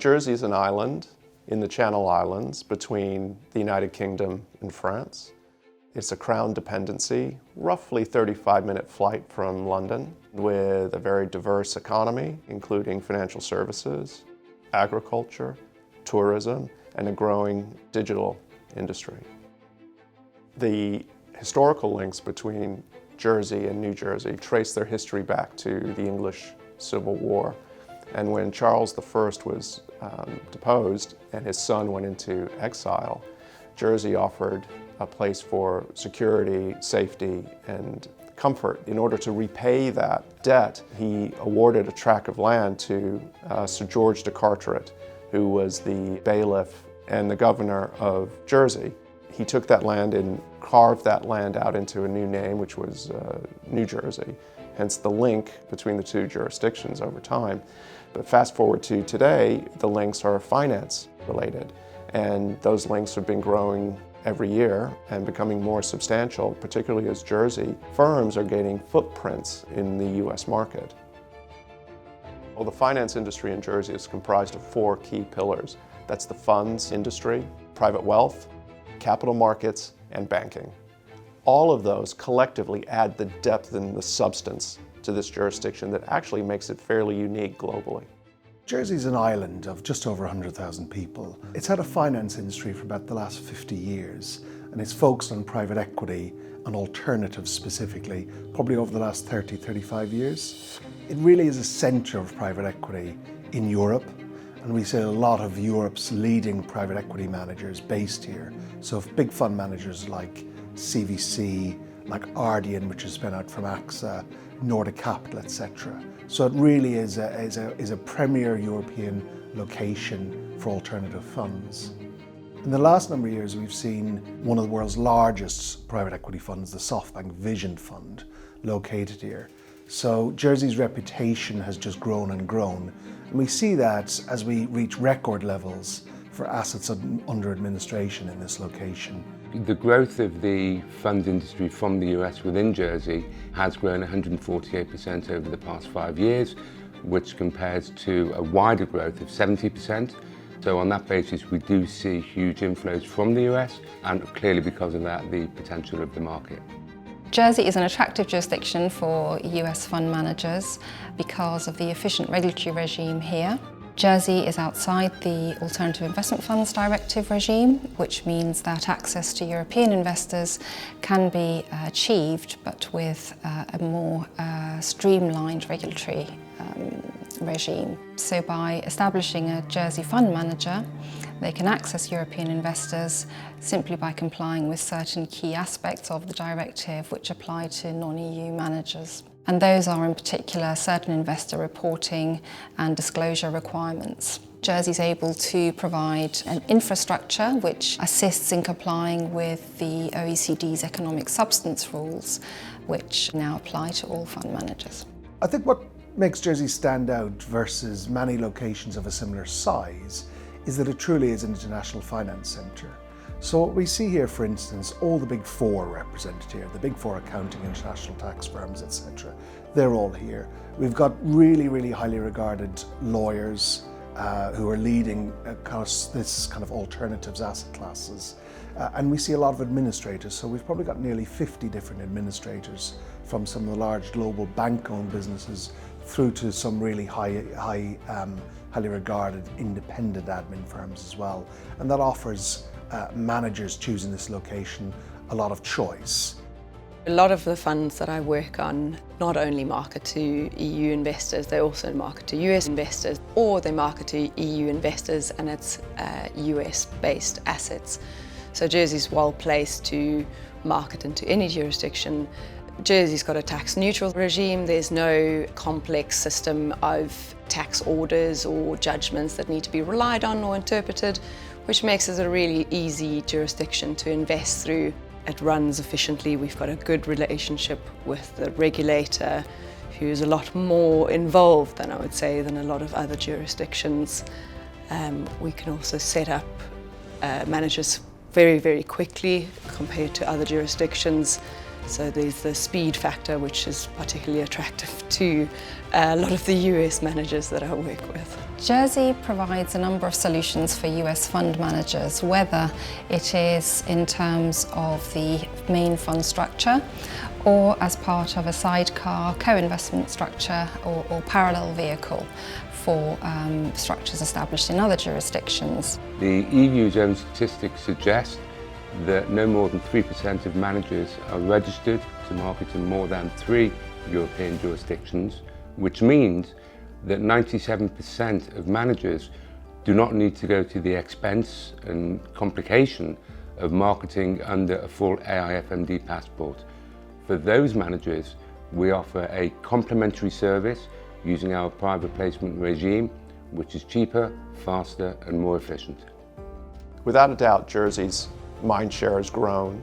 Jersey is an island in the Channel Islands between the United Kingdom and France. It's a crown dependency, roughly 35-minute flight from London, with a very diverse economy, including financial services, agriculture, tourism, and a growing digital industry. The historical links between Jersey and New Jersey trace their history back to the English Civil War. And when Charles I was deposed and his son went into exile, Jersey offered a place for security, safety, and comfort. In order to repay that debt, he awarded a tract of land to Sir George de Carteret, who was the bailiff and the governor of Jersey. He took that land and carved that land out into a new name, which was New Jersey, hence the link between the two jurisdictions over time. But fast forward to today, the links are finance related, and those links have been growing every year and becoming more substantial, particularly as Jersey firms are gaining footprints in the US market. Well, the finance industry in Jersey is comprised of 4 key pillars. That's the funds industry, private wealth, capital markets, and banking. All of those collectively add the depth and the substance to this jurisdiction that actually makes it fairly unique globally. Jersey's an island of just over 100,000 people. It's had a finance industry for about the last 50 years, and it's focused on private equity and alternatives specifically, probably over the last 30, 35 years. It really is a centre of private equity in Europe, and we see a lot of Europe's leading private equity managers based here. So big fund managers like CVC, like Ardian, which has been out from AXA, Nordic Capital, etc. So it really is a premier European location for alternative funds. In the last number of years, we've seen one of the world's largest private equity funds, the SoftBank Vision Fund, located here. So Jersey's reputation has just grown and grown. And we see that as we reach record levels for assets under administration in this location. The growth of the fund industry from the US within Jersey has grown 148% over the past 5 years, which compares to a wider growth of 70%. So on that basis, we do see huge inflows from the US, and clearly because of that, the potential of the market. Jersey is an attractive jurisdiction for US fund managers because of the efficient regulatory regime here. Jersey is outside the Alternative Investment Funds Directive regime, which means that access to European investors can be achieved, but with a more streamlined regulatory regime. So by establishing a Jersey fund manager, they can access European investors simply by complying with certain key aspects of the directive which apply to non-EU managers. And those are in particular certain investor reporting and disclosure requirements. Jersey is able to provide an infrastructure which assists in complying with the OECD's economic substance rules, which now apply to all fund managers. I think what makes Jersey stand out versus many locations of a similar size is that it truly is an international finance centre. So what we see here, for instance, all the big 4 represented here, the big 4 accounting, international tax firms, etc. They're all here. We've got really, really highly regarded lawyers who are leading this kind of alternatives asset classes. And we see a lot of administrators. So we've probably got nearly 50 different administrators from some of the large global bank-owned businesses through to some really highly regarded independent admin firms as well. And that offers managers choosing this location a lot of choice. A lot of the funds that I work on not only market to EU investors, they also market to US investors, or they market to EU investors and it's US-based assets. So Jersey's well placed to market into any jurisdiction. Jersey's got a tax-neutral regime. There's no complex system of tax orders or judgments that need to be relied on or interpreted, which makes it a really easy jurisdiction to invest through. It runs efficiently. We've got a good relationship with the regulator, who's a lot more involved than I would say than a lot of other jurisdictions. We can also set up managers very, very quickly compared to other jurisdictions. So there's the speed factor, which is particularly attractive to a lot of the US managers that I work with. Jersey provides a number of solutions for US fund managers, whether it is in terms of the main fund structure or as part of a sidecar, co-investment structure or parallel vehicle for structures established in other jurisdictions. The EU's own statistics suggest that no more than 3% of managers are registered to market in more than 3 European jurisdictions, which means that 97% of managers do not need to go to the expense and complication of marketing under a full AIFMD passport. For those managers, we offer a complimentary service using our private placement regime, which is cheaper, faster and more efficient. Without a doubt, Jersey's mind share has grown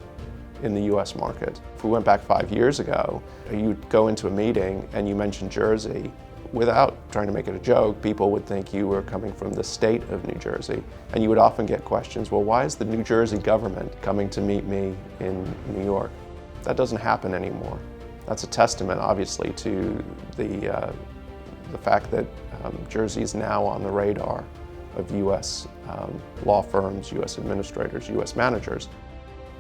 in the US market. If we went back 5 years ago, you'd go into a meeting and you mentioned Jersey. Without trying to make it a joke, people would think you were coming from the state of New Jersey. And you would often get questions, well, why is the New Jersey government coming to meet me in New York? That doesn't happen anymore. That's a testament, obviously, to the fact that Jersey is now on the radar of US law firms, US administrators, US managers.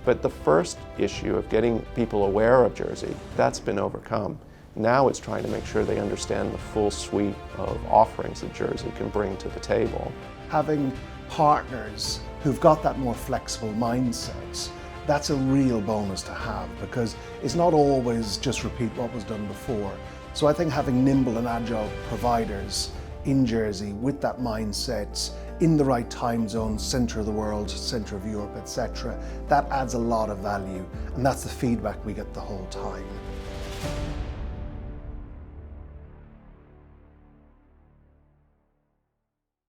But the first issue of getting people aware of Jersey, that's been overcome. Now it's trying to make sure they understand the full suite of offerings that Jersey can bring to the table. Having partners who've got that more flexible mindset, that's a real bonus to have, because it's not always just repeat what was done before. So I think having nimble and agile providers in Jersey with that mindset, in the right time zone, centre of the world, centre of Europe, etc., that adds a lot of value, and that's the feedback we get the whole time.